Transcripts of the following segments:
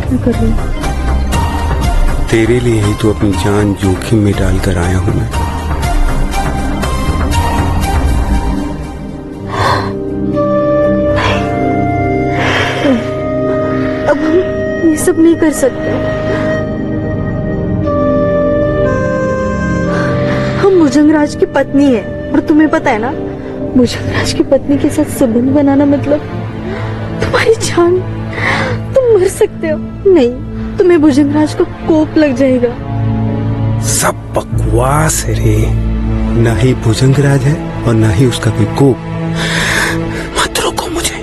प्रार्थना कर रही हूँ। तेरे लिए ही तो अपनी जान जोखिम में डालकर आया हूं मैं। अब हम ये सब नहीं कर सकते। हम भुजंगराज की पत्नी है और तुम्हें पता है ना, भुजंगराज की पत्नी के साथ संबंध बनाना मतलब तुम्हारी जान, तुम मर सकते हो। नहीं, तुम्हें भुजंगराज को कोप लग जाएगा। सब बकवास है रे, ना ही भुजंगराज है और ना ही उसका कोई कोप। मत रोको मुझे।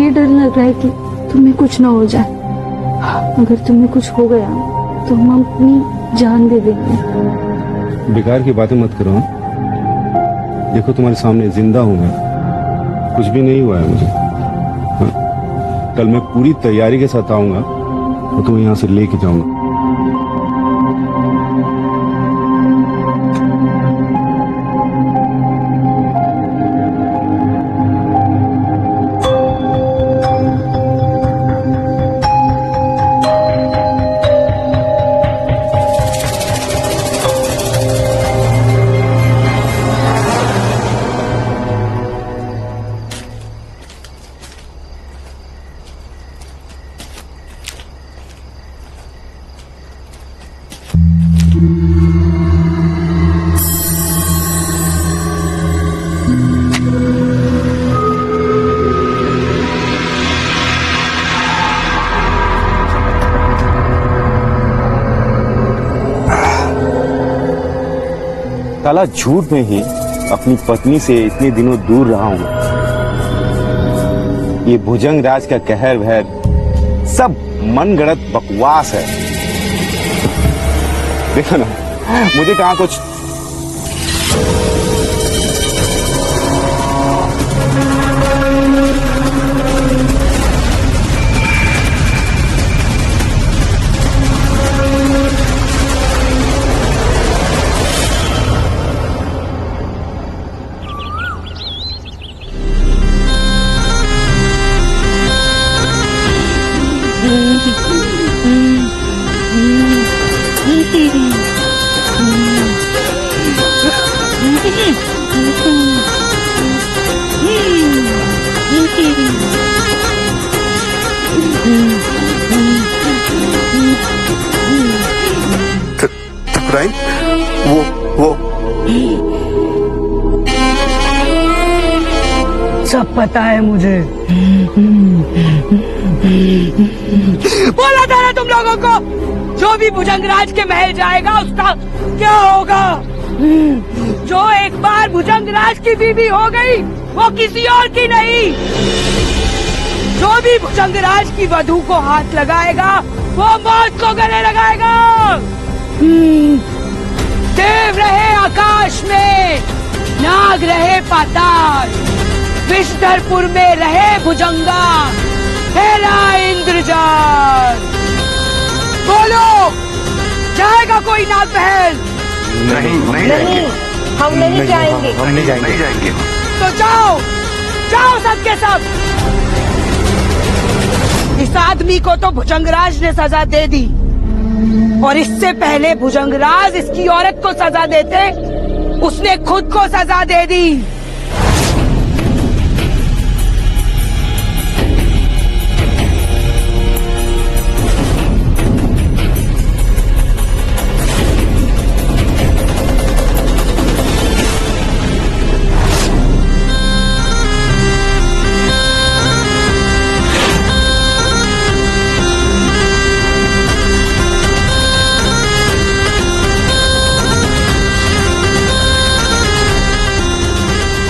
मुझे डर लग रहा है कि तुम्हें कुछ ना हो जाए। अगर तुम्हें कुछ हो गया तो हम अपनी जान दे देंगे। बेकार की बातें मत करो। देखो तुम्हारे सामने जिंदा हूं मैं, कुछ भी नहीं हुआ है मुझे। हाँ? कल मैं पूरी तैयारी के साथ आऊंगा और तुम्हें यहां से लेके जाऊंगा। साला झूठ में ही अपनी पत्नी से इतने दिनों दूर रहा हूं। ये भुजंग राज का कहर वहर सब मनगढ़ंत बकवास है। देखो ना, मुझे कहां कुछ ठकुराइन, वो सब पता है मुझे। बोला था ना तुम लोगों को, जो भी भुजंगराज के महल जाएगा उसका क्या होगा। जो एक बार भुजंगराज की बीवी हो गई वो किसी और की नहीं। जो भी भुजंगराज की वधू को हाथ लगाएगा वो मौत को गले लगाएगा। देव रहे आकाश में, नाग रहे पाताल, विष्णुपुर में रहे भुजंगा, तेरा इंद्रजाल। बोलो, जाएगा कोई नाग महल? नहीं जाएंगे। हम नहीं जाएंगे। हम नहीं जाएंगे। तो जाओ, जाओ सब के सब। इस आदमी को तो भुजंगराज ने सजा दे दी, और इससे पहले भुजंगराज इसकी औरत को सजा देते, उसने खुद को सजा दे दी।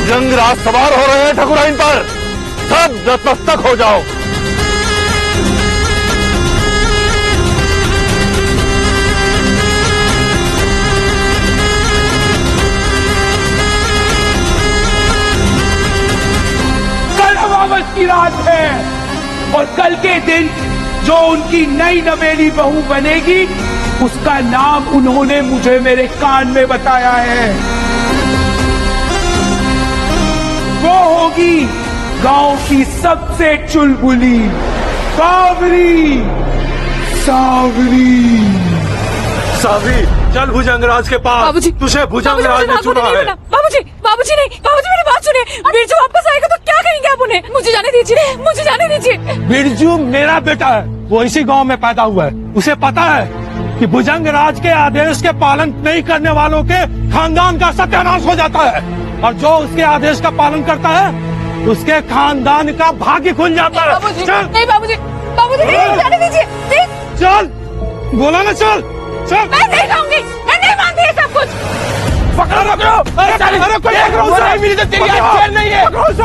भुजंगराज सवार हो रहे हैं ठकुराइन पर, सब नतमस्तक हो जाओ। कल अमावस की रात है और कल के दिन जो उनकी नई नवेली बहू बनेगी उसका नाम उन्होंने मुझे मेरे कान में बताया है। वो होगी गांव की सबसे चुलबुली सावरी। सावरी, चल भुजंगराज के पास। बाबूजी, तुझे भुजंगराज ने चुना है। बाबूजी, बाबूजी नहीं, बाबूजी मेरी बात सुनिए। बिरजू वापस आएगा तो क्या करेंगे आप उन्हें? मुझे जाने दीजिए, मुझे जाने दीजिए। बिरजू मेरा बेटा है, वो इसी गांव में पैदा हुआ है। उसे पता है कि भुजंगराज के आदेश के पालन नहीं करने वालों के खानदान का सत्यानाश हो जाता है, और जो उसके आदेश का पालन करता है उसके खानदान का भाग्य खुल जाता है। बाबूजी, चल, नहीं बाबूजी, बाबूजी नहीं, जाने दीजिए प्लीज। चल, बोला ना चल, चल। मैं नहीं जाऊंगी, मैं नहीं मानती ये सब कुछ। पकड़ो, पकड़ो। अरे कोई पकड़ो उसे। मिली तो तेरी आज जेल नहीं है। पकड़ो उसे।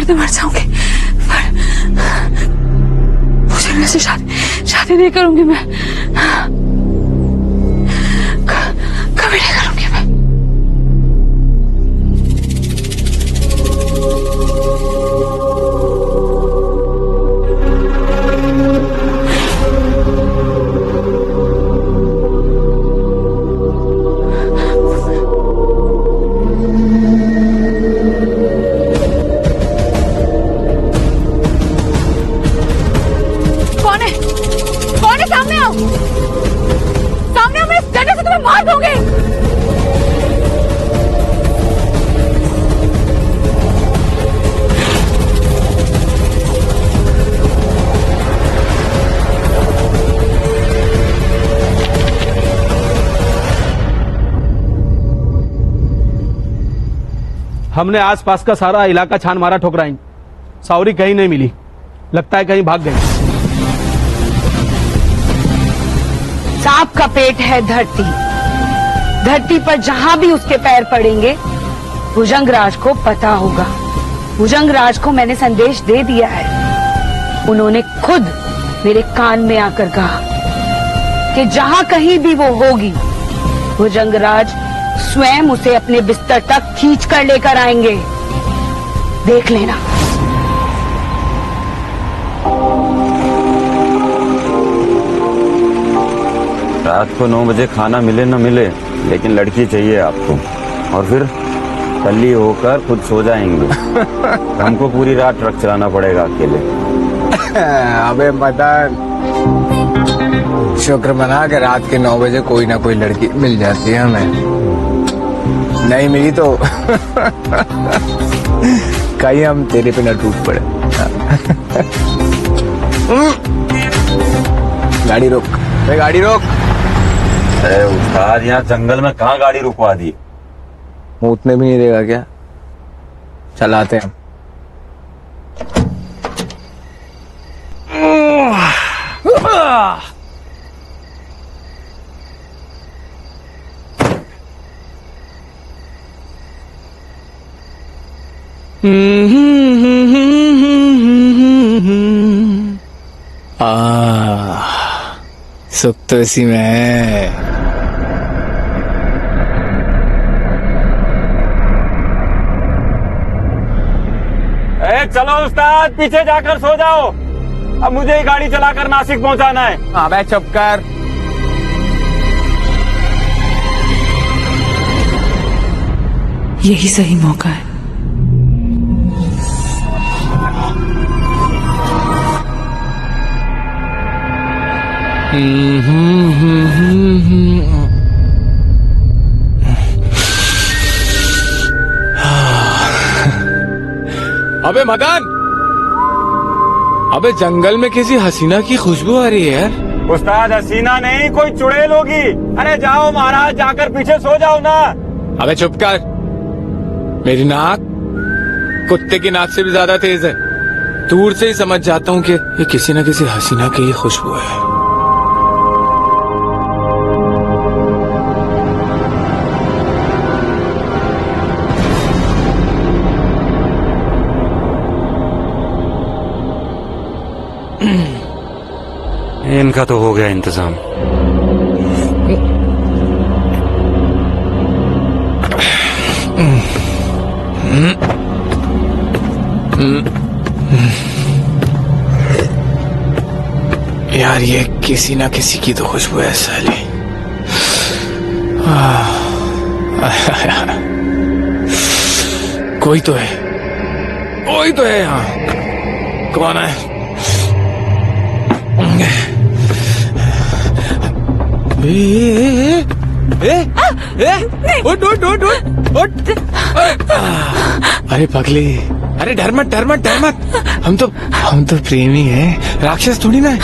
करते मर जाऊंगी, पर भुजंगराज से शादी नहीं करूंगी मैं, कभी नहीं करूंगी मैं। कौन है? सामने आओ, सामने आओ, मैं इस डंडे से तुम्हें मार दूंगी। हमने आसपास का सारा इलाका छान मारा, ठुकराई, सावरी कहीं नहीं मिली, लगता है कहीं भाग गई। सांप का पेट है धरती, धरती पर जहां भी उसके पैर पड़ेंगे भुजंगराज को पता होगा। भुजंगराज को मैंने संदेश दे दिया है, उन्होंने खुद मेरे कान में आकर कहा कि जहां कहीं भी वो होगी भुजंगराज स्वयं उसे अपने बिस्तर तक खींच कर लेकर आएंगे, देख लेना। रात को 9 बजे खाना मिले न मिले, लेकिन लड़की चाहिए आपको, और फिर टल्ली होकर खुद सो जाएंगे। हमको पूरी रात ट्रक चलाना पड़ेगा अकेले। अबे मदन, शुक्र मना के रात के 9 बजे कोई ना कोई लड़की मिल जाती है हमें, नहीं मिली तो कहीं हम तेरे पे न टूट पड़े। गाड़ी रोक, गाड़ी रोक। अरे उस्ताद, यहाँ जंगल में कहाँ गाड़ी रुकवा दी? उतने भी नहीं देगा क्या? चलाते हैं। सुख तो इसी में है। चलो उस्ताद, पीछे जाकर सो जाओ, अब मुझे ही गाड़ी चलाकर नासिक पहुंचाना है। अबे चुप कर। यही सही मौका है। अबे मदन, अबे जंगल में किसी हसीना की खुशबू आ रही है यार। उस्ताद, हसीना नहीं, कोई चुड़ैल होगी। अरे जाओ महाराज, जाकर पीछे सो जाओ ना। अबे चुप कर, मेरी नाक कुत्ते की नाक से भी ज्यादा तेज है। दूर से ही समझ जाता हूँ कि ये किसी न किसी हसीना की ही खुशबू है। इनका तो हो गया इंतजाम। यार ये किसी ना किसी की तो खुशबू है साली। कोई तो है, कोई तो है यहाँ। कौन है? उठ उठ उठ उठ उठ। अरे पगली, अरे डर मत डर मत डर मत, हम तो प्रेमी हैं, राक्षस थोड़ी ना है।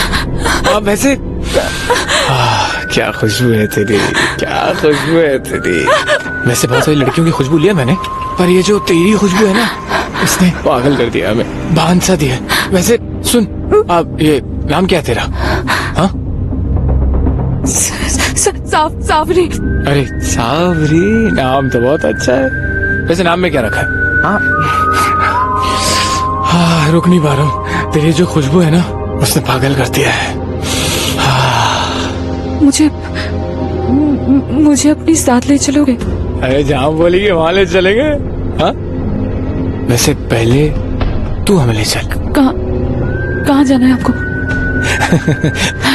अब वैसे क्या खुशबू है तेरी, क्या खुशबू है तेरी। वैसे बहुत सारी लड़कियों की खुशबू लिया मैंने, पर ये जो तेरी खुशबू है ना, इसने पागल कर दिया हमें, बांध सा दिया। वैसे सुन, अब ये नाम क्या है तेरा? हाँ, सावरी। अरे सावरी, नाम तो बहुत अच्छा है। वैसे नाम में क्या रखा है? हाँ, हाँ, रुक नहीं पा रहा हूँ। तेरी जो खुशबू है ना, उसने पागल कर दिया है। मुझे अपनी साथ ले चलोगे? अरे जहाँ बोलेगी वहाँ ले चलेंगे। हाँ, वैसे पहले तू हमें ले चल। कहाँ जाना है आपको?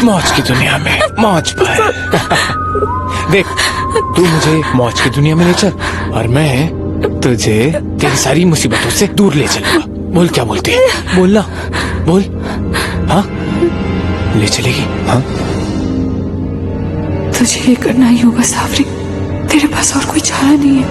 मौज की दुनिया में, मौज पर। देख, तू मुझे मौज की दुनिया में ले चल और मैं तुझे तेरी सारी मुसीबतों से दूर ले चलूंगा। बोल क्या बोलती है? बोलना, बोल। हाँ, ले चलेगी? हाँ, तुझे ये करना ही होगा सावरी, तेरे पास और कोई चारा नहीं है।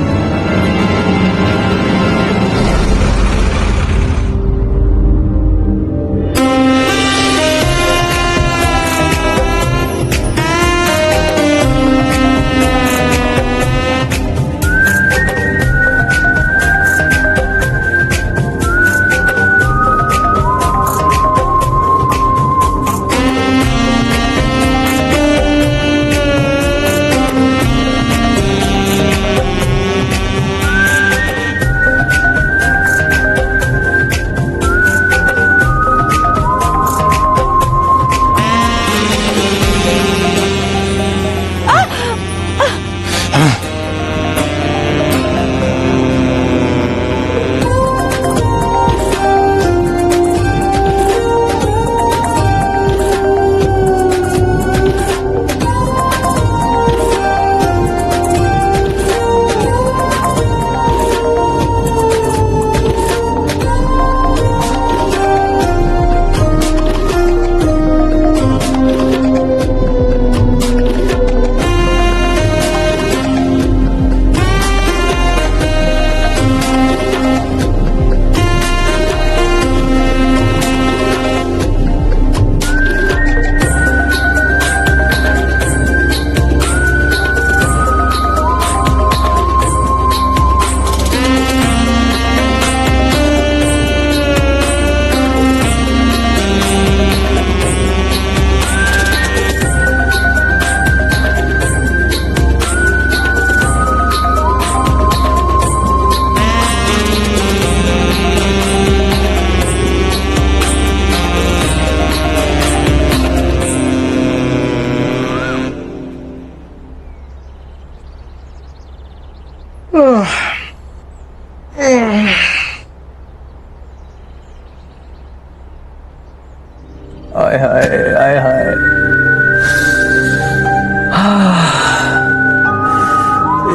आय हाय, आय हाय।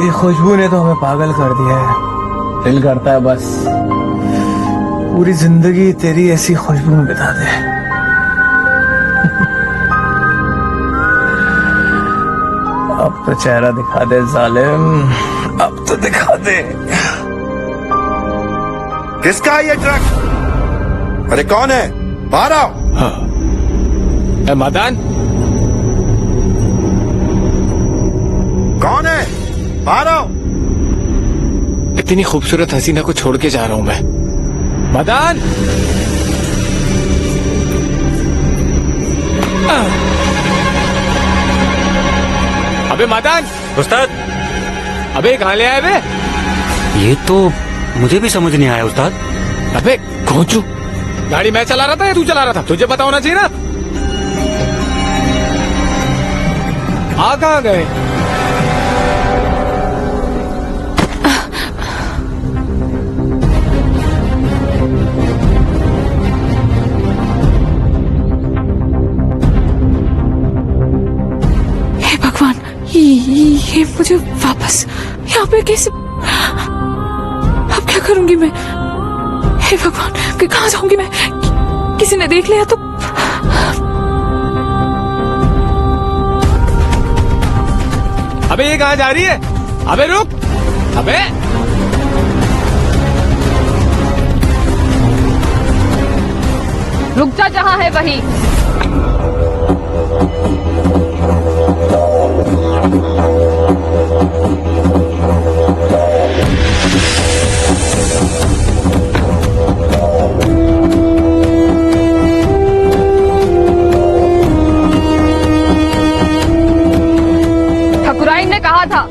ये खुशबू ने तो हमें पागल कर दिया है। दिल करता है बस पूरी जिंदगी तेरी ऐसी खुशबू में बिता दे। अब तो चेहरा दिखा दे जालिम, अब तो दिखा दे। किसका है ये ट्रक? अरे कौन है? बाहर आओ। मदन, कौन है? बाहर आओ। इतनी खूबसूरत हसीना को छोड़ के जा रहा हूं मैं। मदन, अबे मदन। उस्ताद, अबे कहाँ ले आए बे? ये तो मुझे भी समझ नहीं आया उस्ताद। अबे घोंचू, गाड़ी मैं चला रहा था या तू चला रहा था? तुझे पता होना चाहिए ना। आ कहाँ गए? हे भगवान, ये मुझे वापस यहाँ पे कैसे? अब क्या करूंगी मैं? हे भगवान, कि कहाँ जाऊंगी मैं? किसी ने देख लिया तो? अबे ये कहाँ जा रही है? अबे रुक, अबे। रुक जा, जहाँ है वही। ठाकुराइन ने कहा था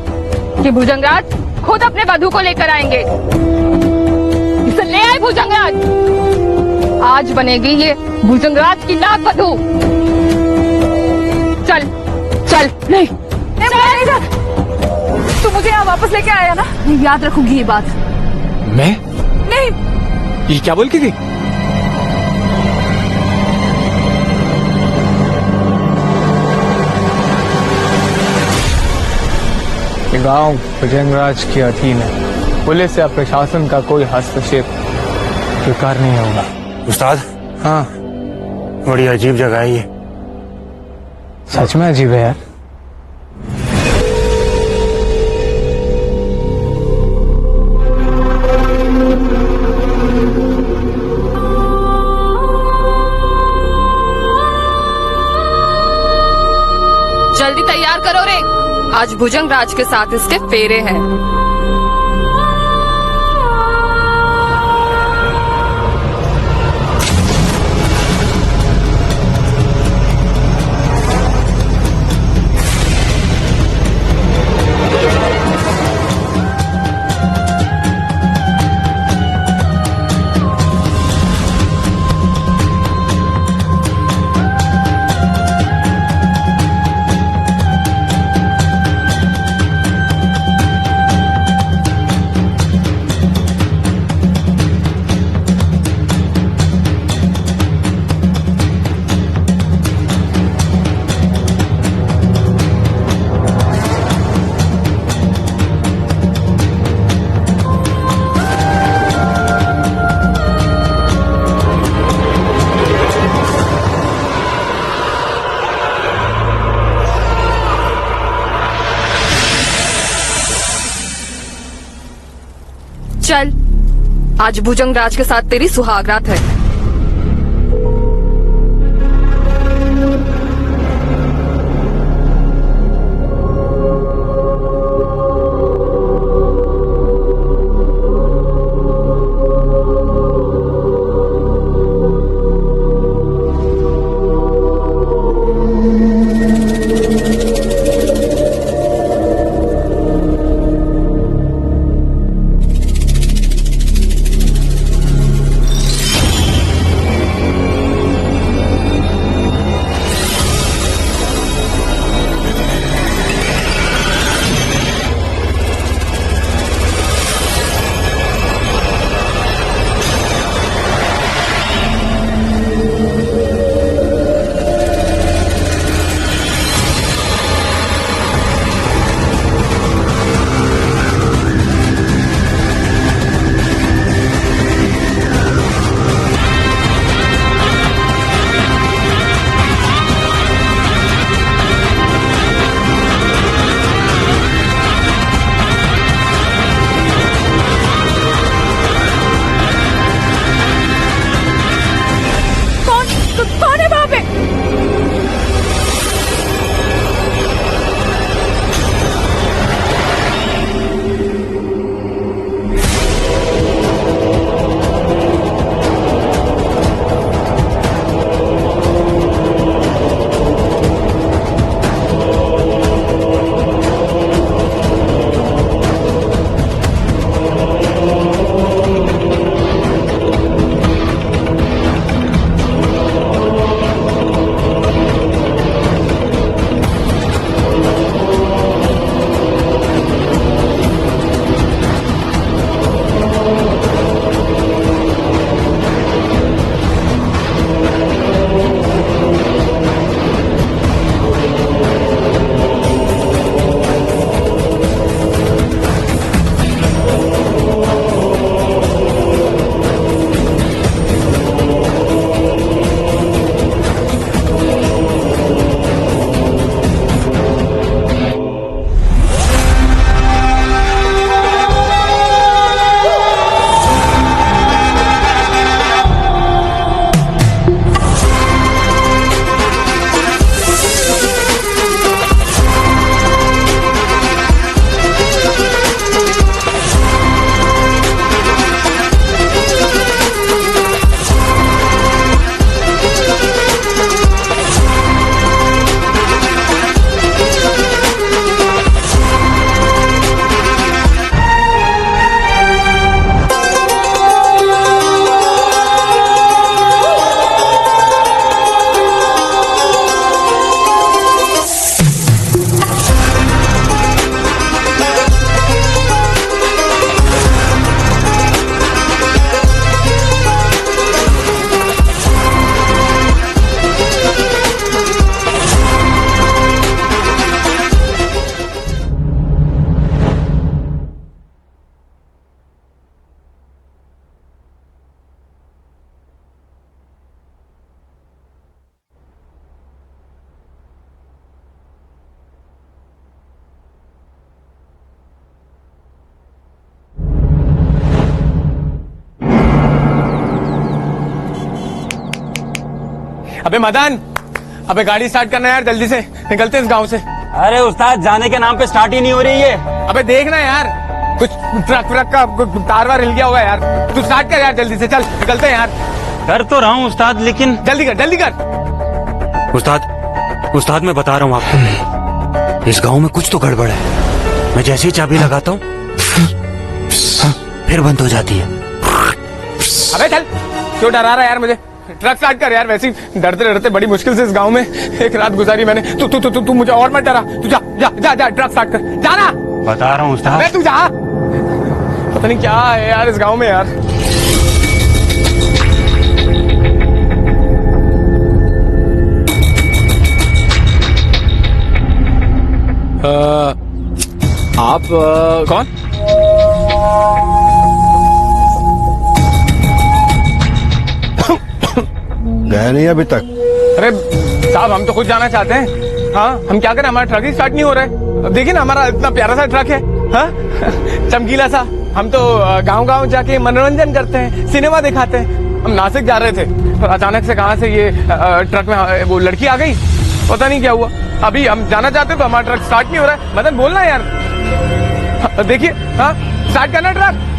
कि भुजंगराज खुद अपने वधू को लेकर आएंगे। इसे ले आए भुजंगराज। आज बनेगी ये भुजंगराज की नाक वधू। चल चल। नहीं तू मुझे यहाँ वापस लेके आया ना, मैं याद रखूंगी ये बात। मैं? नहीं, ये क्या बोल की थी? ये गांव भुजंगराज के अधीन है। पुलिस या प्रशासन का कोई हस्तक्षेप स्वीकार नहीं होगा। उस्ताद, हाँ, बड़ी अजीब जगह है ये। सच में अजीब है यार। जल्दी तैयार करो रे, आज भुजंगराज के साथ इसके फेरे हैं। चल, आज भुजंगराज के साथ तेरी सुहागरात है। कौन है वहाँ पे? अबे मदन, अबे गाड़ी स्टार्ट करना यार, जल्दी से निकलते हैं इस गांव से। अरे उस्ताद, जाने के नाम पे स्टार्ट ही नहीं हो रही है। अबे देखना यार, कुछ ट्रक व्रक का तार वार हिल गया होगा यार। तू स्टार्ट कर यार, जल्दी से चल, निकलते हैं यार। कर तो रहा हूँ उस्ताद, लेकिन जल्दी कर, जल्दी कर। उस्ताद मैं बता रहा हूँ आपको, इस गांव में कुछ तो गड़बड़ है। मैं जैसे ही चाबी लगाता हूँ फिर बंद हो जाती है। अबे चल, क्यों डरा रहा है यार मुझे? ट्रक स्टार्ट कर यार। वैसे ही डरते डरते बड़ी मुश्किल से इस गांव में एक रात गुजारी मैंने। तू मुझे और मत डरा। तू जा जा जा जा, ट्रक स्टार्ट कर, जाना। बता रहा हूँ उस्ताद। अबे तू जा। पता नहीं क्या है यार इस गांव में यार। आप कौन? गए नहीं अभी तक? अरे साहब, हम तो खुद जाना चाहते हैं। हाँ, हम क्या करें, हमारा ट्रक ही स्टार्ट नहीं हो रहा है। अब देखिए ना, हमारा इतना प्यारा सा ट्रक है, हाँ? चमकीला सा। हम तो गांव गांव जाके मनोरंजन करते हैं, सिनेमा दिखाते हैं। हम नासिक जा रहे थे और अचानक से कहां से ये ट्रक में वो लड़की आ गई, पता नहीं क्या हुआ। अभी हम जाना चाहते तो हमारा ट्रक स्टार्ट नहीं हो रहा है। मदन बोलना यार। देखिए, हाँ, स्टार्ट करना ट्रक।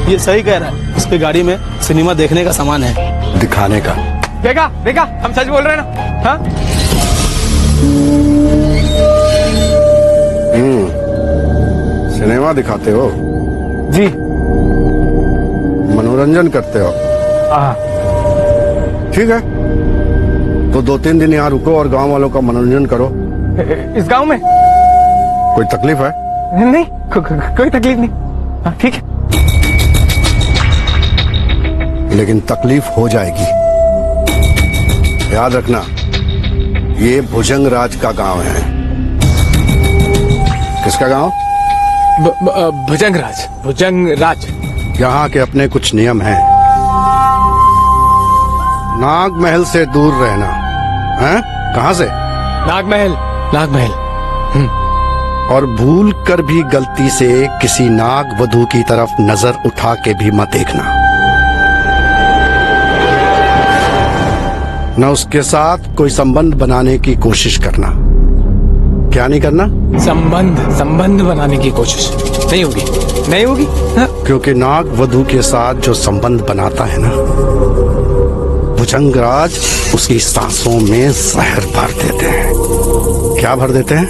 ये सही कह रहा है, उसकी गाड़ी में सिनेमा देखने का सामान है। दिखाने का? देखा देखा, हम सच बोल रहे हैं ना? हाँ? सिनेमा दिखाते हो? जी। मनोरंजन करते हो? हाँ। ठीक है, तो 2-3 दिन यहाँ रुको और गांव वालों का मनोरंजन करो। इस गांव में कोई तकलीफ है? नहीं, कोई तकलीफ नहीं। हाँ, ठीक है। लेकिन तकलीफ हो जाएगी, याद रखना। ये भुजंग राज का गांव है। किसका गांव? भुजंग राज। भुजंग राज। यहाँ के अपने कुछ नियम हैं। नाग महल से दूर रहना है। कहाँ से? नागमहल। नागमहल। और भूल कर भी गलती से किसी नाग वधू की तरफ नजर उठा के भी मत देखना, न उसके साथ कोई संबंध बनाने की कोशिश करना। क्या नहीं करना? संबंध बनाने की कोशिश नहीं होगी, नहीं होगी। हाँ? क्योंकि नाग वधू के साथ जो संबंध बनाता है ना, भुजंग राज उसकी सांसों में जहर भर देते हैं। क्या भर देते हैं?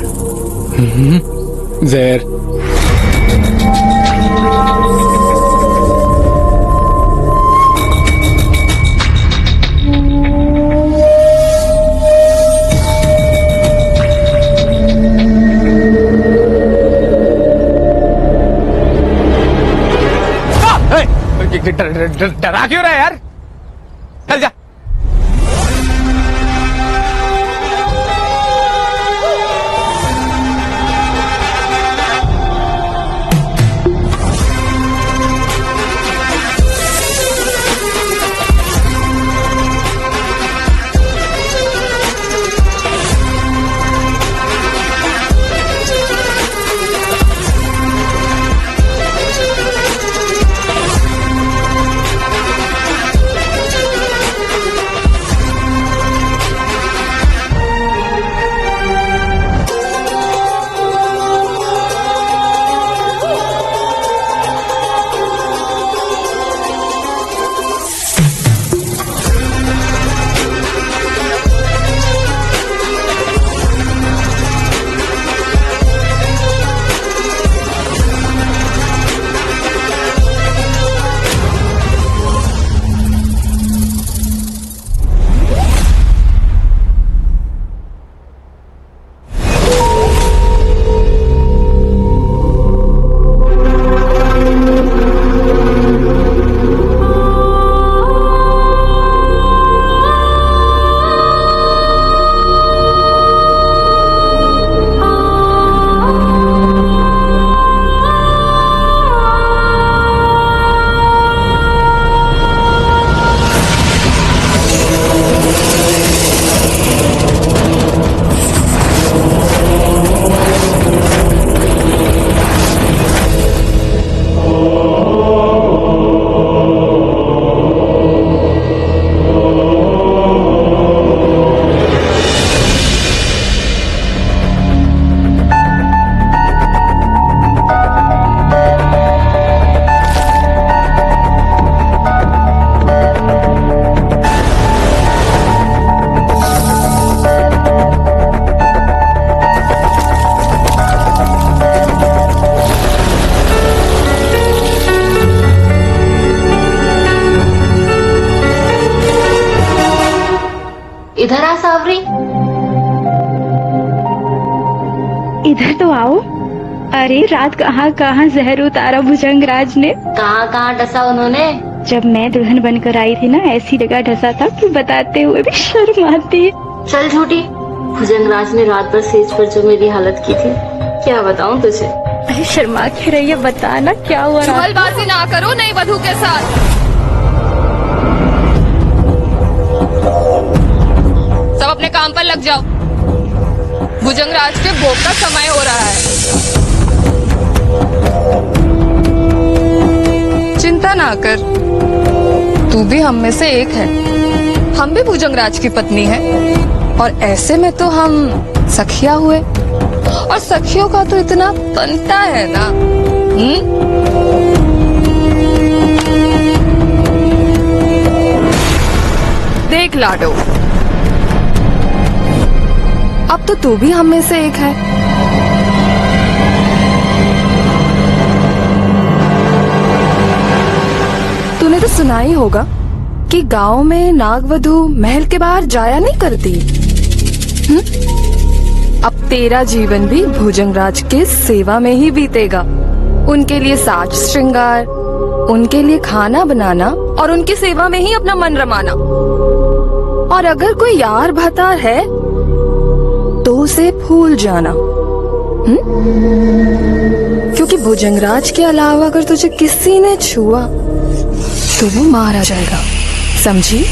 जहर। डरा क्यों रहा है यार? चल जा। इधर आ सावरी। इधर तो आओ। अरे रात कहाँ कहाँ जहर उतारा भुजंगराज ने। कहाँ कहाँ डसा उन्होंने? जब मैं दुल्हन बनकर आई थी ना, ऐसी जगह ढसा था कि बताते हुए भी शर्म आती है। चल झूठी, भुजंगराज ने रात भर सेज पर जो मेरी हालत की थी, क्या बताऊं तुझे। अरे शर्मा के रही है, बताना क्या हुआ। जुगलबाजी ना करो नई वधू के साथ। सब अपने काम पर लग जाओ, भुजंगराज के भोग का समय हो रहा है। चिंता ना कर, तू भी हम में से एक है। हम भी भुजंगराज की पत्नी है और ऐसे में तो हम सखिया हुए, और सखियों का तो इतना बनता है ना। देख लाडो, अब तो तू भी हम में से एक है। तूने तो सुना ही होगा कि गांव में नागवधू महल के बाहर जाया नहीं करती। अब तेरा जीवन भी भुजंगराज के सेवा में ही बीतेगा। उनके लिए साज श्रृंगार, उनके लिए खाना बनाना और उनकी सेवा में ही अपना मन रमाना। और अगर कोई यार भतार है तो उसे भूल जाना। क्योंकि भुजंगराज के अलावा अगर तुझे किसी ने छुआ तो वो मारा जाएगा, समझी?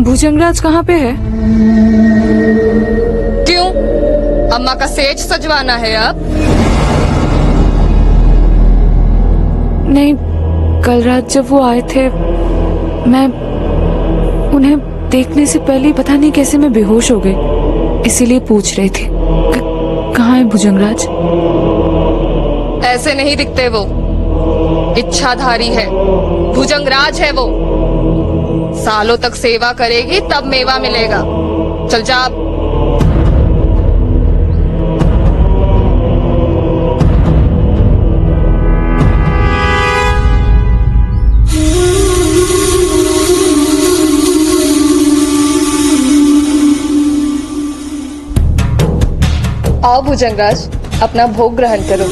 भुजंगराज कहाँ पे है? क्यों, अम्मा का सेज सजवाना है अब? नहीं, कल रात जब वो आए थे, मैं उन्हें देखने से पहले ही पता नहीं कैसे मैं बेहोश हो गई, इसीलिए पूछ रही थी कहाँ है भुजंगराज। ऐसे नहीं दिखते वो, इच्छाधारी है, भुजंगराज है वो। सालों तक सेवा करेगी तब मेवा मिलेगा। चल जा अब। आओ भुजंगराज, अपना भोग ग्रहण करो।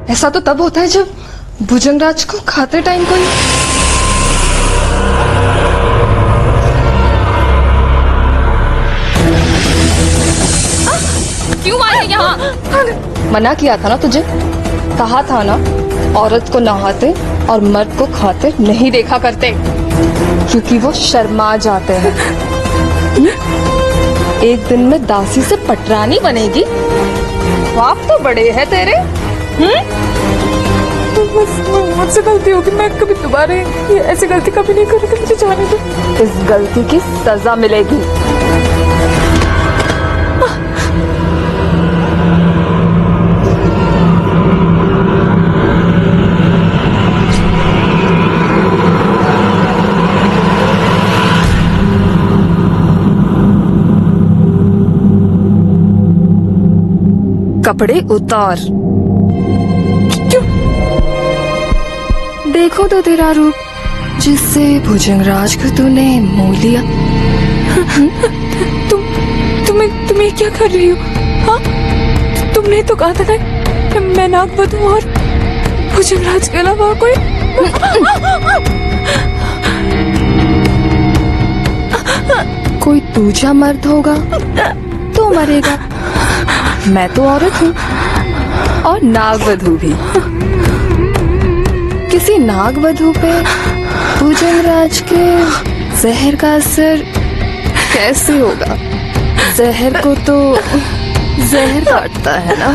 ऐसा तो तब होता है जब भुजंगराज को खाते टाइम कोई क्यों आए यहाँ? मना किया था ना तुझे, कहा था ना औरत को नहाते और मर्द को खाते नहीं देखा करते, क्योंकि वो शर्मा जाते हैं। एक दिन में दासी से पटरानी बनेगी। ख्वाब तो बड़े हैं तेरे। मुझसे गलती होगी, मैं कभी दोबारा ये ऐसी गलती कभी नहीं करूँगी, मुझे जाने दो। इस गलती की सजा मिलेगी। कपड़े उतार। क्यों? देखो तो तेरा रूप, जिससे भुजंगराज को तूने मोह लिया। तुम्हें क्या कर रही हो? हाँ, तुमने तो कहा था ना कि मैं नागवधू और भुजंगराज के अलावा कोई। कोई दूजा मर्द होगा तो मरेगा। मैं तो औरत हूँ और नागवधू भी। किसी नागवधू पे भुजंगराज के जहर का असर कैसे होगा? जहर को तो जहर काटता है ना।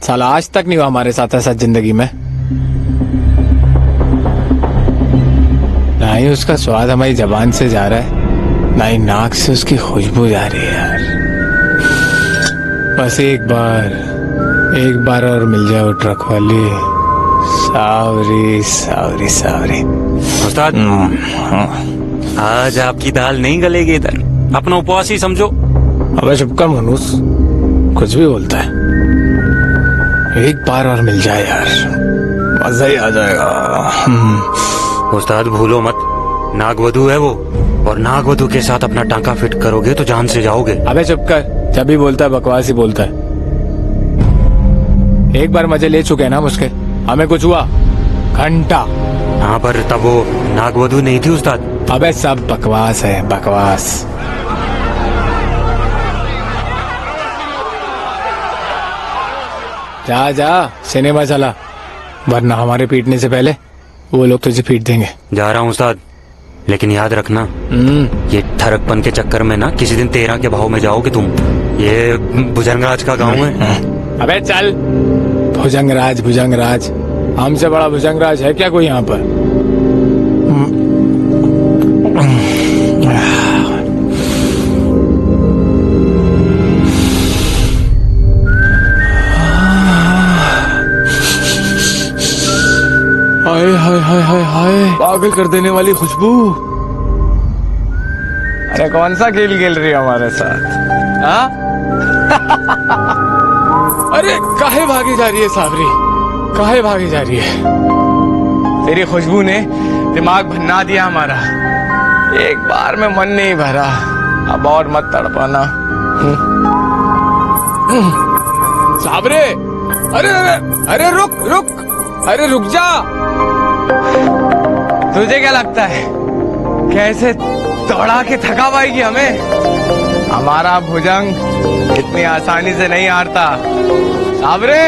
साला आज तक नहीं हुआ हमारे साथ ऐसा जिंदगी में। ना ही उसका स्वाद हमारी जबान से जा रहा है, ना ही नाक से उसकी खुशबू जा रही है यार। बस एक बार और मिल जाओ ट्रक वाली। सावरी सावरी सावरी। उस्ताद आज आपकी दाल नहीं गलेगी इधर, अपना उपवास ही समझो। अबे चुप कर मनुस, कुछ भी बोलता है। एक बार और मिल जाए यार, मजा ही आ जाएगा। उस्ताद भूलो मत, नागवधु है वो, और नागवधु के साथ अपना टांका फिट करोगे तो जान से जाओगे। अबे चुप कर, जब भी बोलता है बकवास ही बोलता है। एक बार मजे ले चुके हैं ना मुझके, हमें कुछ हुआ घंटा। हाँ पर तब वो नागवधु नहीं थी उस्ताद। अबे सब बकवास है, बकवास। जा जा सिनेमा चला, वरना हमारे पीटने से पहले वो लोग तुझे पीट देंगे। जा रहा हूँ उस्ताद, लेकिन याद रखना ये ठरकपन के चक्कर में ना किसी दिन 13 के भाव में जाओगे तुम। ये भुजंगराज का गांव है। अबे चल, भुजंगराज हमसे बड़ा भुजंगराज है क्या कोई यहाँ पर? हाय हाय हाय हाय हाय, पागल कर देने वाली खुशबू। अरे कौन सा खेल खेल रही है हमारे साथ? हाँ? अरे काहे भागी जा रही है सावरी, काहे भागी जा रही है? तेरी खुशबू ने दिमाग भन्ना दिया हमारा। एक बार में मन नहीं भरा, अब और मत तड़पाना। सावरे, अरे अरे अरे अरे रुक जा। तुझे क्या लगता है कैसे दौड़ा के थका पाएगी हमें? हमारा भुजंग इतनी आसानी से नहीं हारता सावरे।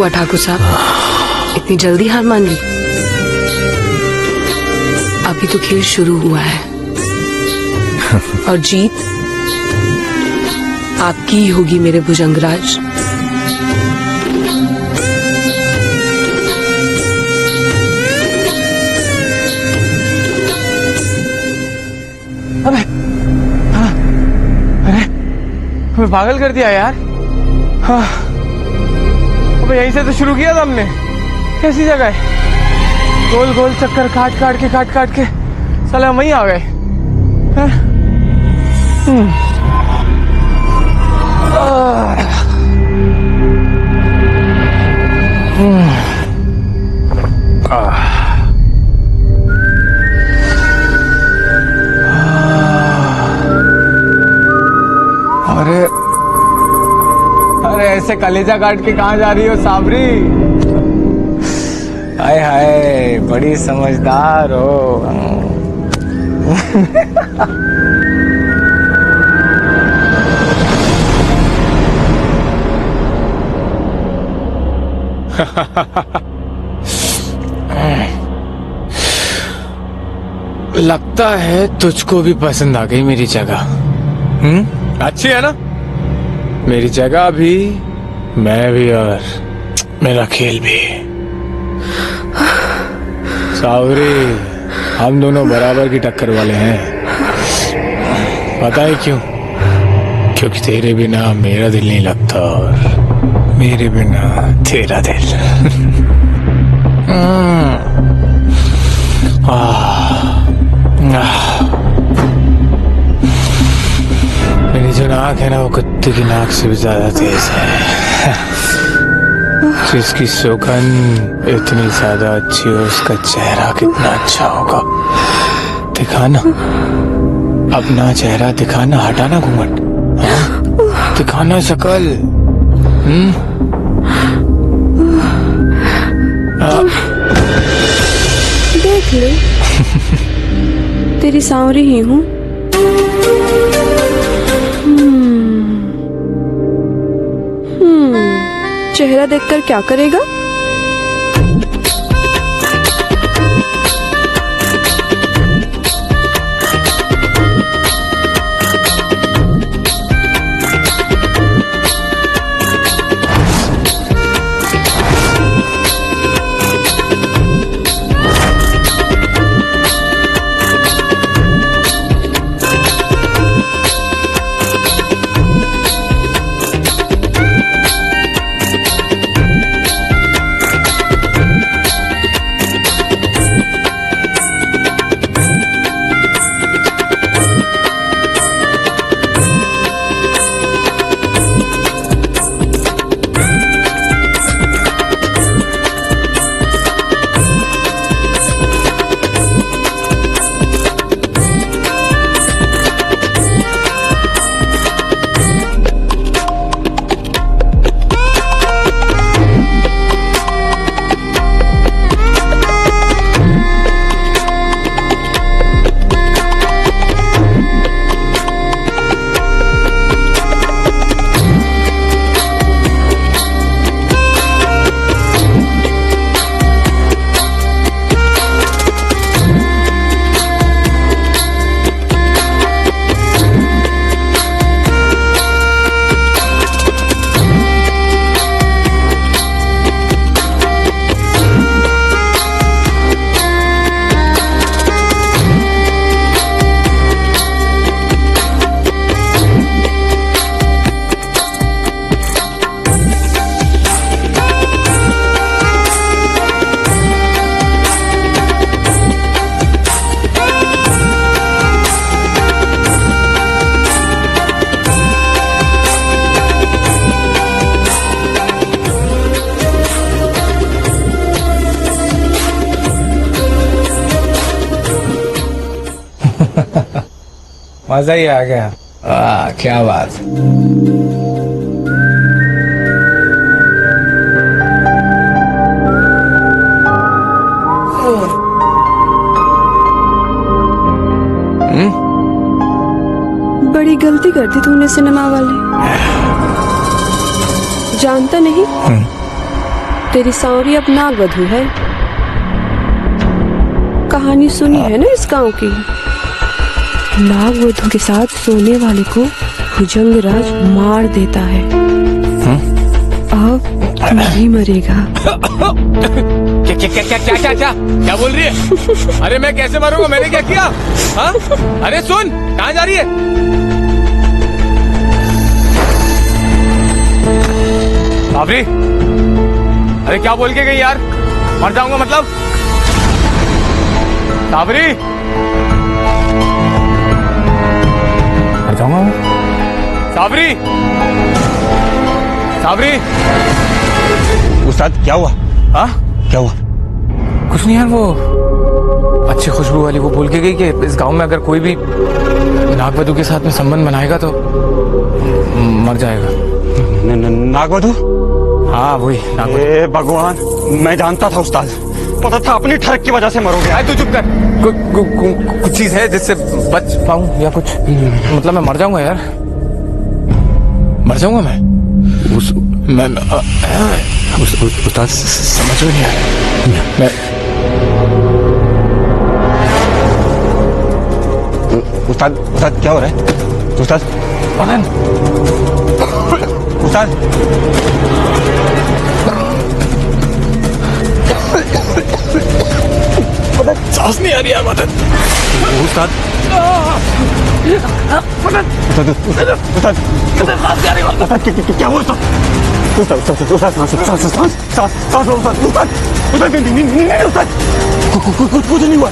हुआ ठाकुर साहब, इतनी जल्दी हार मान ली? अभी तो खेल शुरू हुआ है और जीत आपकी ही होगी मेरे भुजंगराज। हमें पागल कर दिया यार। हाँ, अबे यहीं से तो शुरू किया था हमने। कैसी जगह है, गोल गोल चक्कर काट काट के साले हम वहीं आ गए। हाँ? अरे अरे ऐसे कलेजा काट के कहाँ जा रही हो साबरी? हाय हाय, बड़ी समझदार हो। लगता है तुझको भी पसंद आ गई मेरी जगह। अच्छी है ना मेरी जगह भी, मैं भी और मेरा खेल भी। सावरी, हम दोनों बराबर की टक्कर वाले हैं। पता है क्यों? क्योंकि तेरे बिना मेरा दिल नहीं लगता और मेरे बिना तेरा दिल। मेरी जो नाक है ना, वो कुत्ते की नाक से भी ज्यादा तेज है। जिसकी सुगंध इतनी ज्यादा अच्छी हो, उसका चेहरा कितना अच्छा होगा। दिखाना अपना चेहरा, दिखाना, हटाना घूंघट, दिखाना शकल। देख ले, तेरी सांवरी ही हूँ। चेहरा देखकर क्या करेगा? मजा ही आ गया। क्या बात। बड़ी गलती कर दी तूने सिनेमा वाले। जानता नहीं तेरी सावरी अब नागवधू है। कहानी सुनी है ना इस गांव की? नागवधू के साथ सोने वाले को भुजंगराज मार देता है। अब तू भी मरेगा। क्या बोल रही है? अरे मैं कैसे मरूंगा? मैंने क्या किया? हाँ? अरे सुन, कहाँ जा रही है? साबरी, अरे क्या बोल के गई यार? मर जाऊंगा मतलब? साबरी, मर जाऊंगा मैं? साबरी, साबरी, उस्ताद क्या हुआ? हाँ? क्या हुआ? कुछ नहीं यार, वो अच्छी खुशबू वाली वो बोल के गई कि इस गांव में अगर कोई भी नागवधू के साथ में संबंध बनाएगा तो मर जाएगा। नागवधू? हाँ वही नागवधू। ए भगवान, मैं जानता था उस्ताद, पता था अपनी ठरक की वजह से मरोगे। अरे तू चुप कर। कुछ चीज है जिससे बच पाऊं या कुछ? मतलब मैं मर जाऊंगा यार, मर जाऊंगा मैं। उस्ताद समझ में नहीं आ रहा। मैं उस्ताद क्या हो रहा है? उस्ताद पलन, उस्ताद सांस नहीं आ रही है मदद। उस्ताद क्या हुआ? कुछ नहीं हुआ।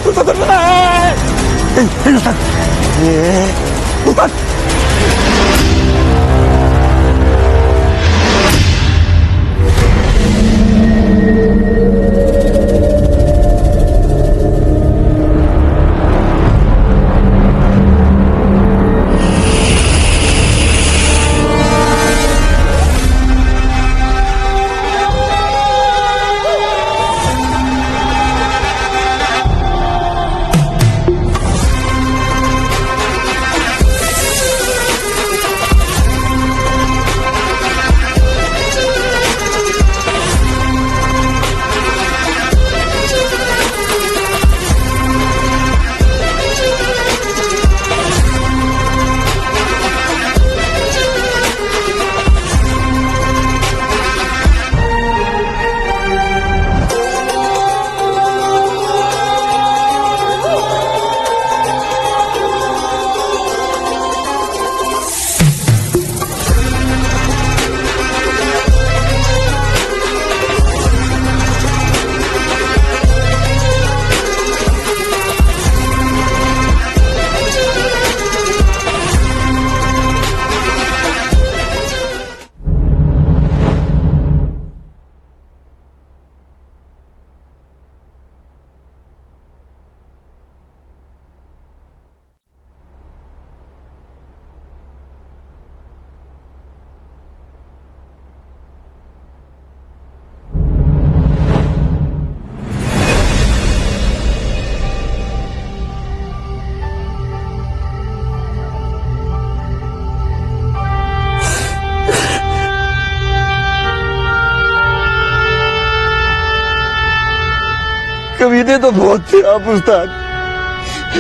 कमीने तो बहुत थे आप उस्ताद,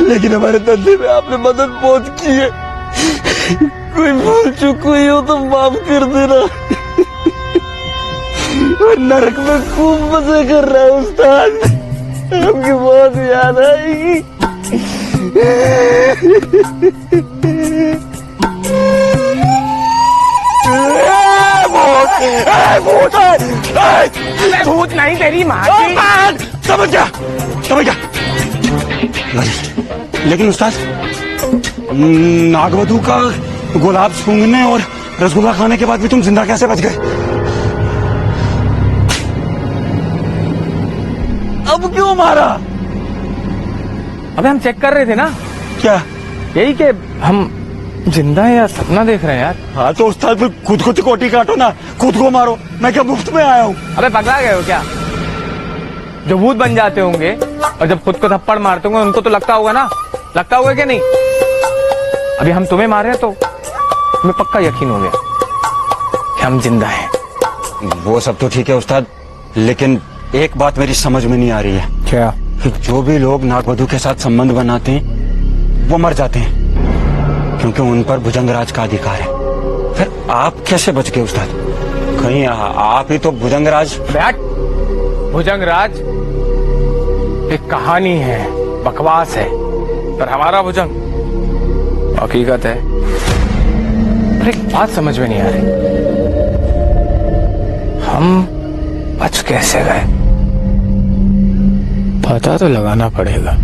लेकिन हमारे धंधे में आपने मदद बहुत की है। कोई भूल चूक हुई हो तो माफ कर देना। और नरक में खूब मजे कर रहा है उस्ताद, आपकी बहुत याद आएगी। भूत नहीं तेरी माँ की। समझ गया। लेकिन उस्ताद, नागवधू का गुलाब सूंघने और रसगुल्ला खाने के बाद भी तुम जिंदा कैसे बच गए? अब क्यों मारा? अबे हम चेक कर रहे थे ना। क्या? यही कि हम जिंदा है या सपना देख रहे हैं यार। हाँ तो उस्ताद फिर खुद को कोटी काटो ना, खुद को मारो। मैं क्या मुफ्त में आया हूँ? अबे पगला गए हो क्या? जो भूत बन जाते होंगे और जब खुद को थप्पड़ मारते होंगे उनको तो लगता होगा ना, लगता होगा कि नहीं? अभी हम तुम्हें मारे तो तुम्हें पक्का यकीन हो गया कि हम जिंदा हैं। वो सब तो ठीक है उस्ताद, लेकिन एक बात मेरी समझ में नहीं आ रही है। क्या? कि जो भी लोग नागवधु के साथ संबंध बनाते हैं वो मर जाते हैं, क्योंकि उन पर भुजंगराज का अधिकार है। फिर आप कैसे बच गए उस्ताद? कहीं आप ही तो भुजंगराज। बैठ। भुजंगराज एक कहानी है, बकवास है, पर हमारा भुजंग हकीकत है। पर एक बात समझ में नहीं आ रही, हम बच कैसे गए? पता तो लगाना पड़ेगा।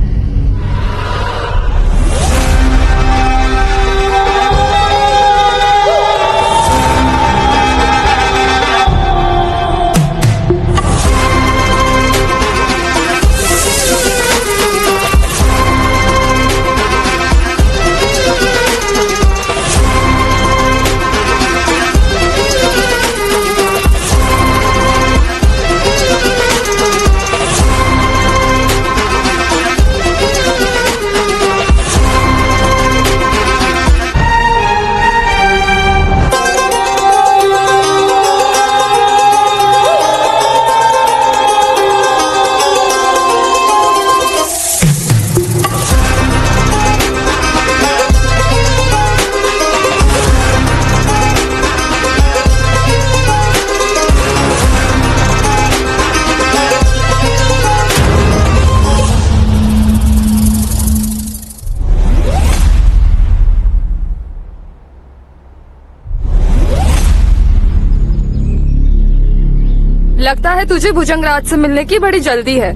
लगता है तुझे भुजंगराज से मिलने की बड़ी जल्दी है।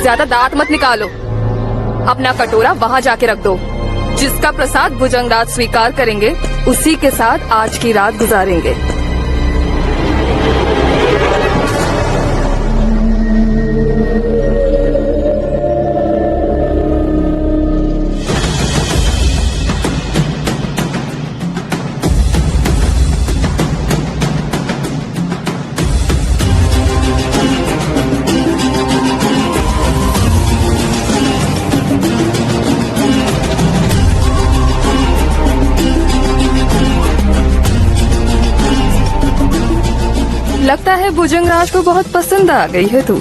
ज्यादा दांत मत निकालो, अपना कटोरा वहाँ जाके रख दो। जिसका प्रसाद भुजंगराज स्वीकार करेंगे उसी के साथ आज की रात गुजारेंगे। लगता है भुजंगराज को बहुत पसंद आ गई है तू।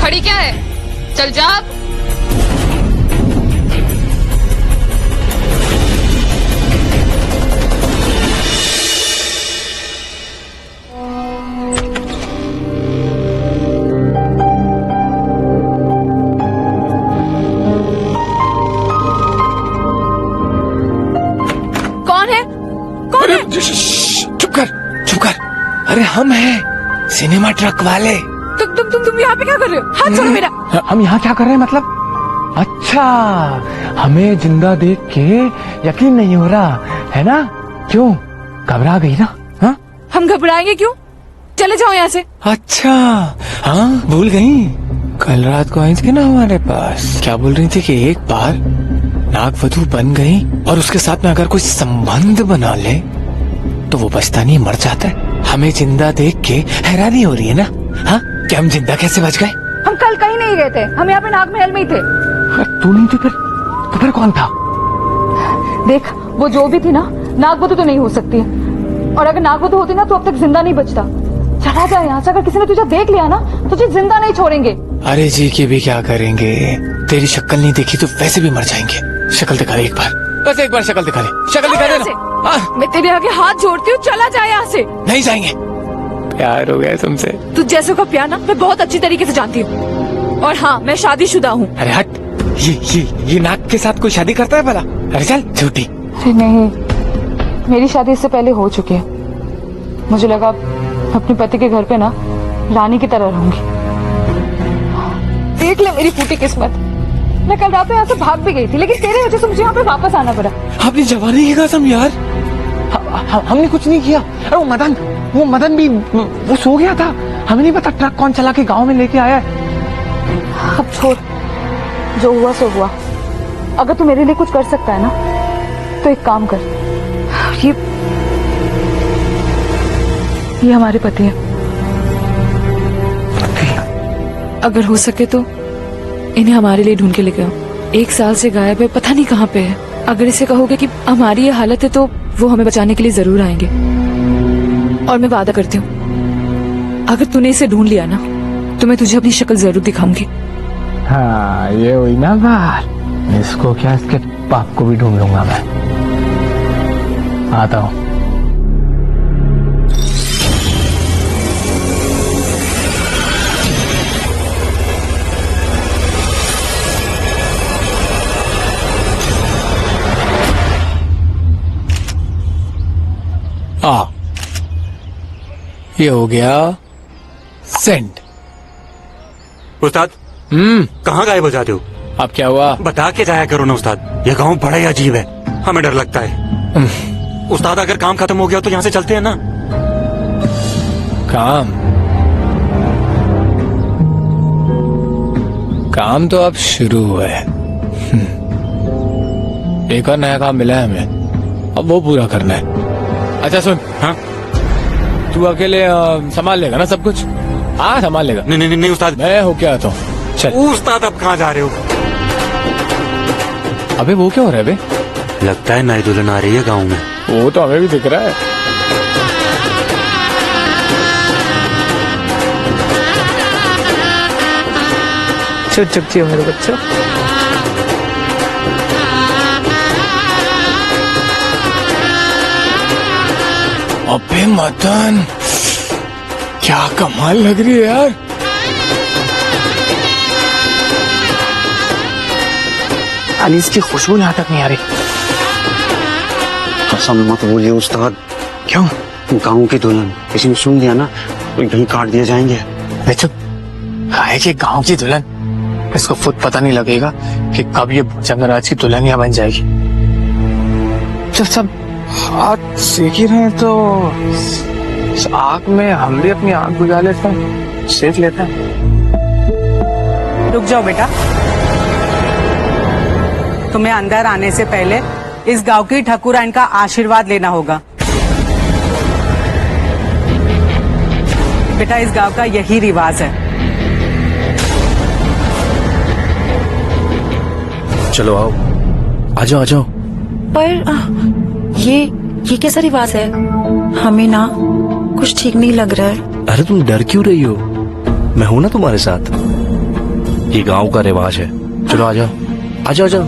खड़ी क्या है, चल जा। चुप कर। अरे हम हैं सिनेमा ट्रक वाले। तुम यहाँ पे क्या कर रहे हो? हाथ छोड़ो मेरा। हम यहाँ क्या कर रहे हैं मतलब? अच्छा, हमें जिंदा देख के यकीन नहीं हो रहा है ना? क्यों, घबरा गई ना? हाँ, हम घबराएंगे क्यों? चले जाओ यहाँ से। अच्छा, हाँ भूल गई, कल रात को आई थी ना हमारे पास। क्या बोल रही थी कि एक बार नागवधु बन गई और उसके साथ में अगर कोई संबंध बना ले तो वो बचता नहीं, मर जाता है। हमें जिंदा देख के हैरानी हो रही है ना? हाँ, कि हम जिंदा कैसे बच गए? हम कल कहीं नहीं गए थे, हम यहाँ पे नागमहल में ही थे। तू नहीं थी तो फिर कौन था? देख, वो जो भी थी ना, नागवधु तो नहीं हो सकती है। और अगर नागवधु होती ना तो अब तक जिंदा नहीं बचता। चला जा यहाँ से, अगर किसी ने तुझे देख लिया ना तुझे जिंदा नहीं छोड़ेंगे। अरे जी के भी क्या करेंगे, तेरी शक्ल नहीं देखी तो वैसे भी मर जाएंगे। शक्ल दिखा दे एक बार, बस एक बार शक्ल दिखा दे, शक्ल दिखा दे ना। मैं तेरे आगे हाथ जोड़ती हूँ, चला जा यहाँ से। नहीं जाएंगे, प्यार हो गया तुमसे। तू जैसों का प्यार ना मैं बहुत अच्छी तरीके से जानती हूँ। और हाँ, मैं शादीशुदा हूँ। अरे हट, ये नाक के साथ कोई शादी करता है भला? अरे चल झूठी। नहीं, मेरी शादी इससे पहले हो चुकी है। मुझे लगा अपने पति के घर पे ना रानी की तरह रहूंगी। देख ले मेरी फूटी किस्मत, मैं कल रात में यहाँ से भाग भी गई थी, लेकिन तेरे वजह से मुझे यहाँ पे वापस आना पड़ा। आपने जवानी की कसम यार, हमने कुछ नहीं किया। अरे वो मदन भी वो सो गया था, हमें नहीं पता ट्रक कौन चला के गांव में लेके आया है। अब छोड़, जो हुआ सो हुआ। अगर तू मेरे लिए कुछ कर सकता है ना तो एक काम कर, ये हमारे पति हैं, अगर हो सके तो इन्हें हमारे लिए ढूंढ के लेके आओ। 1 साल से गायब है, पता नहीं कहाँ पे है। अगर इसे कहोगे कि हमारी ये हालत है तो वो हमें बचाने के लिए जरूर आएंगे। और मैं वादा करती हूँ, अगर तूने इसे ढूंढ लिया ना तो मैं तुझे अपनी शक्ल जरूर दिखाऊंगी। हाँ, ये हुई ना बात। इसको क्या, इसके बाप को भी ढूंढ लूंगा मैं। आता हूँ। ये हो गया सेंड। उस्ताद कहाँ गायब हो जाते हो? अब क्या हुआ? बता के जाया करो ना उस्ताद, ये गांव बड़ा ही अजीब है, हमें डर लगता है। उस्ताद अगर काम खत्म हो गया तो यहाँ से चलते हैं ना। काम तो अब शुरू हुआ है। एक और नया काम मिला है हमें, अब वो पूरा करना है। अच्छा सुन, हाँ तू अकेले संभाल लेगा ना सब कुछ? हाँ संभाल लेगा। नहीं उस्ताद, मैं होके आता हूँ। चल। उस्ताद अब कहाँ जा रहे हो? अबे वो क्या हो रहा है बे? लगता है नई दुल्हन आ रही है गाँव में। वो तो हमें भी दिख रहा है। चुप चुप चुप मेरे बच्चों। अबे मदन, क्या कमाल लग रही है यार। अनीस की खुशबू यहाँ तक नहीं आ रही। कसम मत बोलिए उस्ताद। क्यों? गाँव की दुल्हन किसी ने सुन लिया ना तो यहीं काट दिए जाएंगे। चुप, है कि गाँव की दुल्हन, इसको खुद पता नहीं लगेगा कि कब ये भुजंगराज की दुल्हनिया बन जाएगी। जब सब हाथ सेक ही रहे हैं तो इस आग में हम भी अपनी आग बुझा लेते हैं, सेक लेते हैं। रुक जाओ बेटा, तुम्हें अंदर आने से पहले इस गांव की ठाकुराइन का आशीर्वाद लेना होगा। बेटा इस गांव का यही रिवाज है। चलो आओ, आ जाओ आ जाओ। पर ये कैसा रिवाज है? हमें ना कुछ ठीक नहीं लग रहा है। अरे तुम डर क्यों रही हो? मैं हूं ना तुम्हारे साथ। ये गांव का रिवाज है। चलो आ जाओ आ जाओ आ जाओ।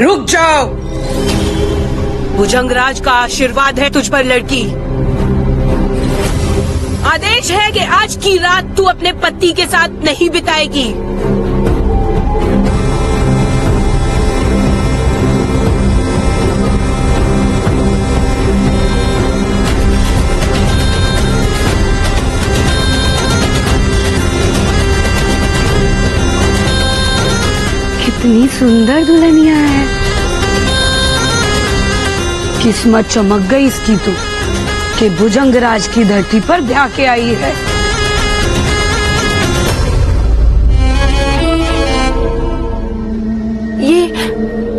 रुक जाओ, भुजंगराज का आशीर्वाद है तुझ पर लड़की। आदेश है कि आज की रात तू अपने पति के साथ नहीं बिताएगी। कितनी सुंदर दुल्हनिया है। किस्मत चमक गई इसकी तो कि भुजंगराज की धरती पर ब्याह के आई है।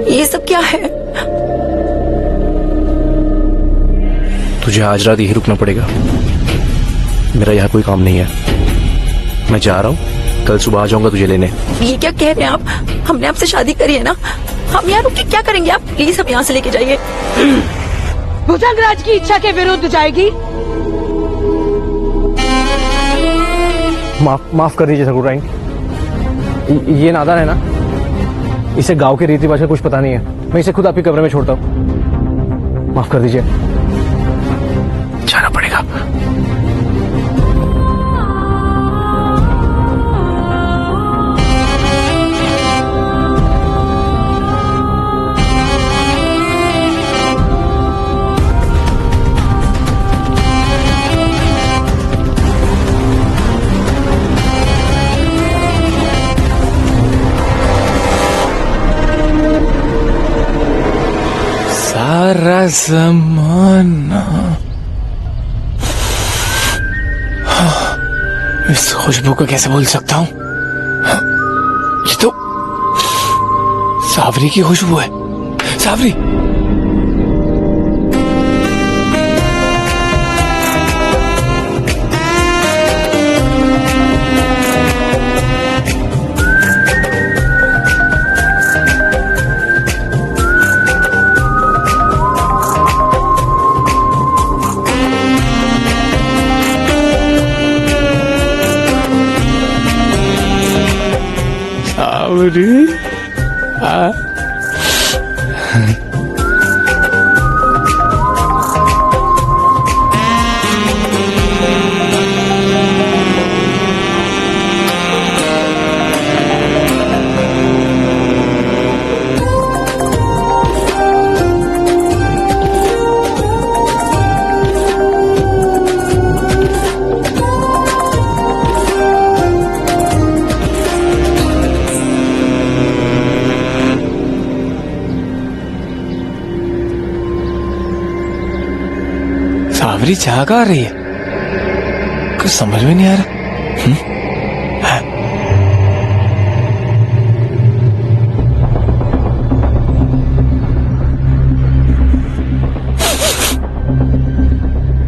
ये सब क्या है? तुझे आज रात यही रुकना पड़ेगा। मेरा यहाँ कोई काम नहीं है, मैं जा रहा हूँ, कल सुबह आ जाऊंगा तुझे लेने। ये क्या कह रहे हैं आप? हमने आपसे शादी करी है ना, हम यहाँ रुक के क्या करेंगे? आप प्लीज हम यहाँ से लेके जाइए। भुजंगराज की इच्छा के विरुद्ध जाएगी? माफ कर दीजिए ठाकुर, ये नादान है ना, इसे गांव के रीति रिवाज का कुछ पता नहीं है। मैं इसे खुद आपके कमरे में छोड़ता हूँ, माफ कर दीजिए। जाना पड़ेगा। सारा जमाना इस खुशबू को कैसे भूल सकता हूँ? ये तो सावरी की खुशबू है। सावरी, सावरी चाह कहाँ आ रही है? कुछ समझ में नहीं आ रहा।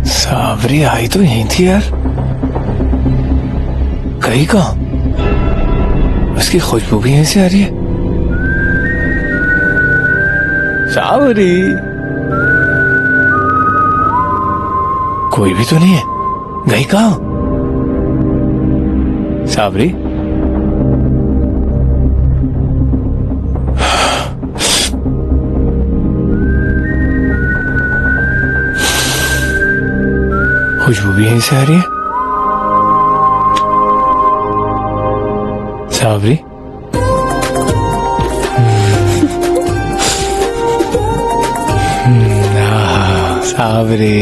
सावरी आई तो यहीं थी यार, गई कहाँ? उसकी खुशबू भी यहीं से आ रही है। सावरी, कोई भी तो नहीं है, गई कहाँ? सावरी, खुशबू भी यहीं से आ रही है। सावरी, सावरी,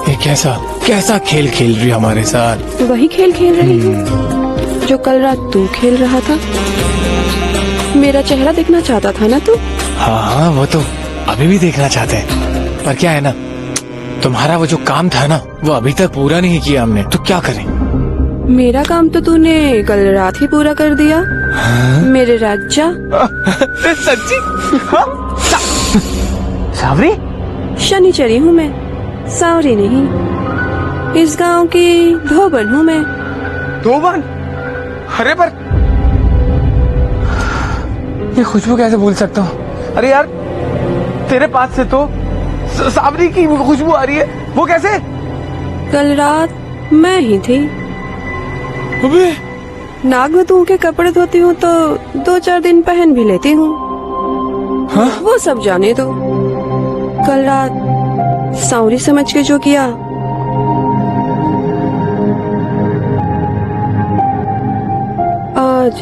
ये कैसा खेल खेल रही हमारे साथ? वही खेल खेल रही है जो कल रात तू खेल रहा था। मेरा चेहरा देखना चाहता था ना तू? हाँ, वो तो अभी भी देखना चाहते हैं, पर क्या है ना, तुम्हारा वो जो काम था ना, वो अभी तक पूरा नहीं किया हमने, तो क्या करें? मेरा काम तो तूने कल रात ही पूरा कर दिया। हाँ? मेरे राजा। सच्ची? सावरी, शनिचरी हूँ मैं, सावरी नहीं। इस गांव की धोबन हूँ मैं। धोबन? अरे पर ये खुशबू कैसे भूल सकता हूँ? अरे यार, तेरे पास से तो सावरी की खुशबू आ रही है, वो कैसे? कल रात मैं ही थी। अबे, नागवधुओं के कपड़े धोती हूँ तो 2-4 दिन पहन भी लेती हूँ। हाँ? वो सब जाने दो। कल रात सावरी समझ के जो किया, आज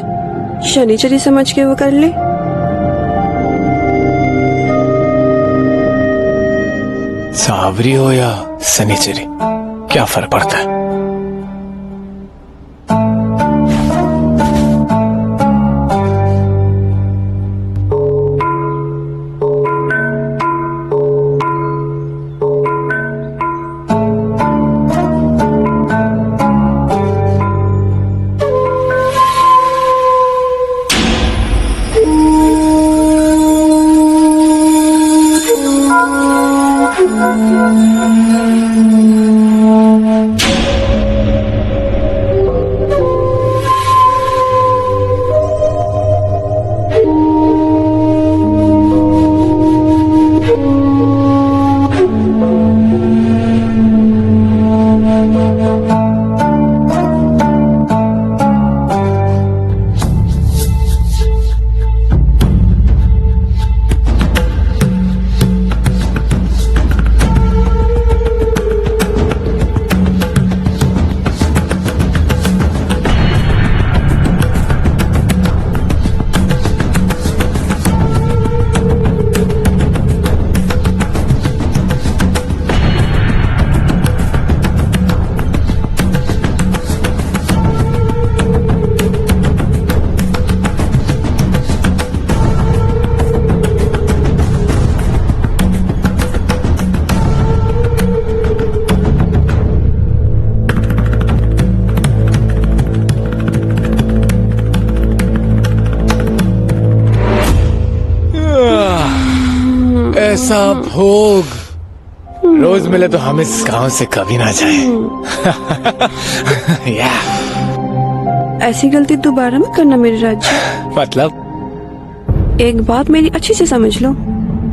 शनिचरी समझ के वो कर ले। सावरी हो या शनिचरी, क्या फर्क पड़ता है? ऐसा भोग रोज मिले तो हम इस गांव से कभी ना जाएं। या ऐसी गलती दोबारा मत करना मेरे राज्य। मतलब एक बात मेरी अच्छी से समझ लो,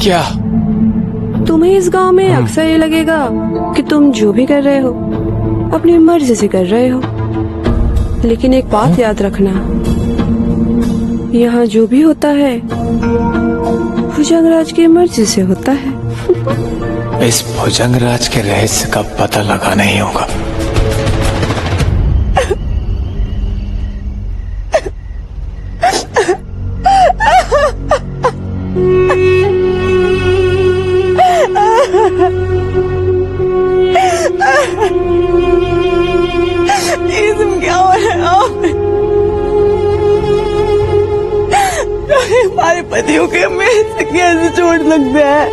क्या? तुम्हें इस गांव में अक्सर ये लगेगा कि तुम जो भी कर रहे हो अपनी मर्जी से कर रहे हो, लेकिन एक बात याद रखना, यहाँ जो भी होता है भुजंगराज की मर्जी से होता है। इस भुजंगराज के रहस्य का पता लगाना ही होगा। ये तुम क्या हो रहे हो? हमारे पतियों के मेरे से कैसे चोट लगता है?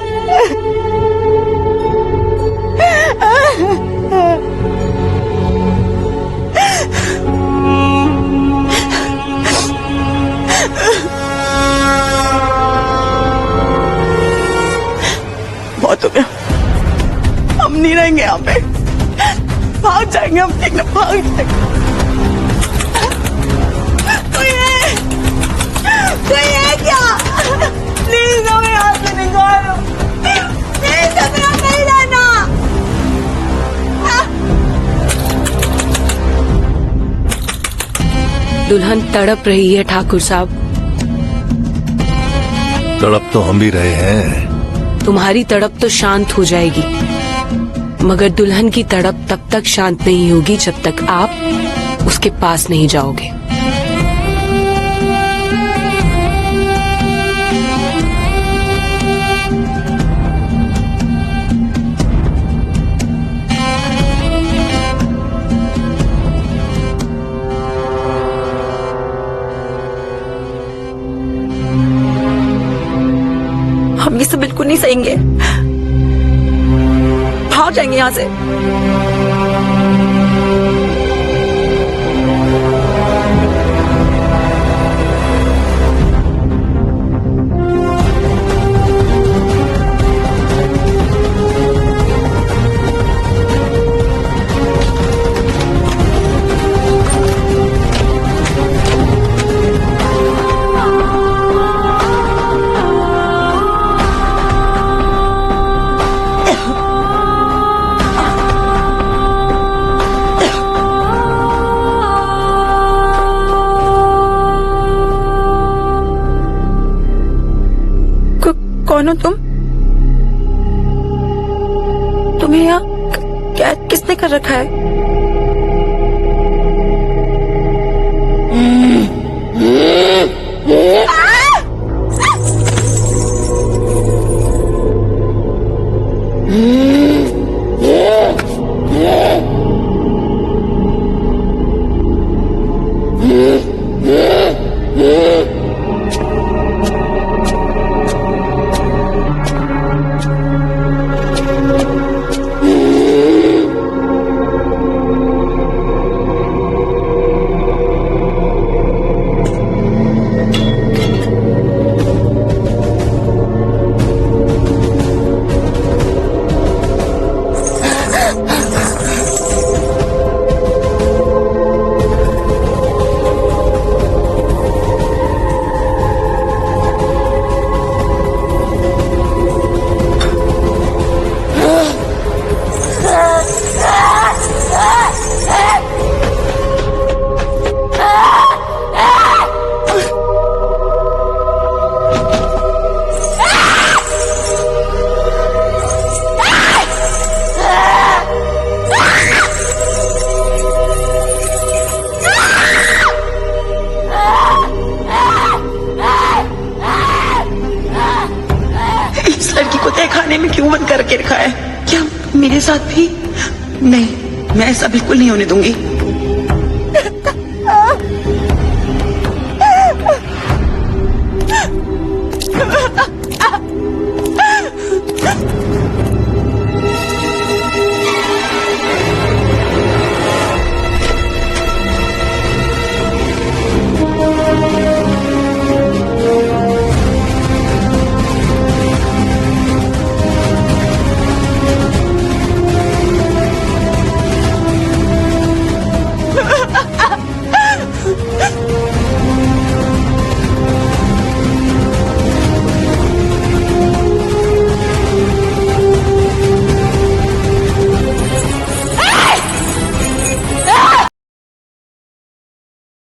बहुत हो गया, हम नहीं रहेंगे यहाँ पे, भाग जाएंगे हम, ठीक ना? भाग जाएंगे। कोई है क्या? प्लीज हमें यहाँ से निकालो, प्लीज हमें यहाँ नहीं रहना। दुल्हन तड़प रही है ठाकुर साहब। तड़प तो हम भी रहे हैं। तुम्हारी तड़प तो शांत हो जाएगी, मगर दुल्हन की तड़प तब तक शांत नहीं होगी जब तक आप उसके पास नहीं जाओगे। हम ये सब बिल्कुल नहीं सहेंगे, भाग जाएंगे यहाँ से। कौन हो तुम? तुम्हें यहाँ क्या किसने कर रखा है? खाने में क्यों बंद करके रखा है? क्या मेरे साथ भी? नहीं, मैं ऐसा बिल्कुल नहीं होने दूंगी।